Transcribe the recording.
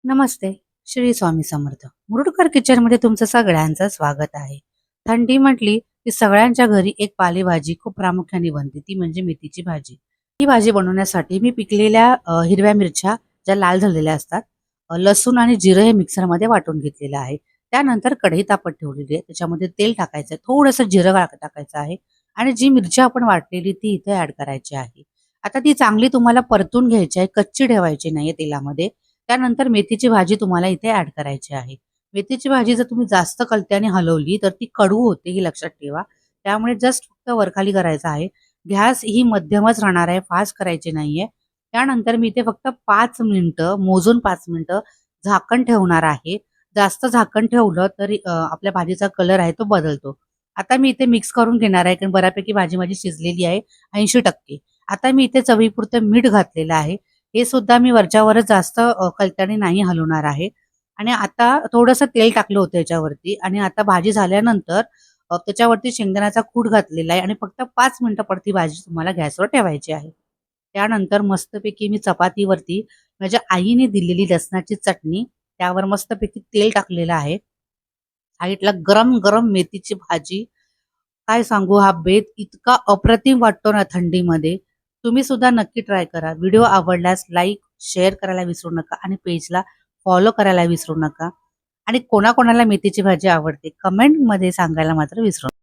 नमस्ते. श्री स्वामी समर्थ. मुरुडकर किचनमध्ये तुमचं सगळ्यांचं स्वागत आहे. थंडी म्हटली की सगळ्यांच्या घरी एक पालेभाजी खूप प्रामुख्याने बनते, ती म्हणजे मेथीची भाजी. ही भाजी बनवण्यासाठी मी पिकलेल्या हिरव्या मिरच्या ज्या लाल झालेल्या असतात, लसूण आणि जिरं हे मिक्सरमध्ये वाटून घेतलेलं आहे. त्यानंतर कढई तापत ठेवलेली आहे. त्याच्यामध्ये तेल टाकायचं आहे, थोडंसं जिरं टाकायचं आहे आणि जी मिरची आपण वाटलेली ती इथे ॲड करायची आहे. आता ती चांगली तुम्हाला परतून घ्यायची आहे, कच्ची ठेवायची नाहीये तेलामध्ये. त्यानंतर मेथीची भाजी तुम्हाला इथे ॲड करायची आहे. मेथीची भाजी जर तुम्ही जास्त कलत्याने हलवली तर ती कडू होते, हे लक्षात ठेवा. त्यामुळे जस्ट फक्त वरखाली करायचं आहे. गॅस ही मध्यमच राहणार आहे, फास्ट करायची नाहीये. त्यानंतर मी इथे फक्त 5 मिनिटं, मोजून 5 मिनिटं झाकण ठेवणार आहे. जास्त झाकण ठेवलं तरी आपल्या भाजीचा कलर आहे तो बदलतो. आता मी इथे मिक्स करून घेणार आहे, कारण बऱ्यापैकी भाजी माझी शिजलेली आहे 80%. आता मी इथे चवीपुरतं मीठ घातलेलं आहे. हे सुद्धा मी वरच्यावरच जास्त कलत्याने नाही हलवणार आहे. आणि आता थोडंसं तेल टाकलं होतं याच्यावरती आणि आता भाजी झाल्यानंतर त्याच्यावरती शेंगदाण्याचा कूट घातलेला आहे आणि फक्त 5 मिनिटं परत भाजी तुम्हाला गॅसवर ठेवायची आहे. त्यानंतर मस्तपैकी मी चपातीवरती माझ्या आईने दिलेली लसणाची चटणी, त्यावर मस्तपैकी तेल टाकलेलं आहे. साईडला गरम-गरम मेथीची भाजी. काय सांगू, हा बेत इतका अप्रतिम वाटतो ना थंडीमध्ये. तुम्ही सुद्धा नक्की ट्राय करा. व्हिडिओ आवडल्यास लाईक, शेअर करायला विसरू नका आणि पेजला फॉलो करायला विसरू नका. आणि कोणाकोणाला मेथीची भाजी आवडते कमेंटमध्ये सांगायला मात्र विसरू नका.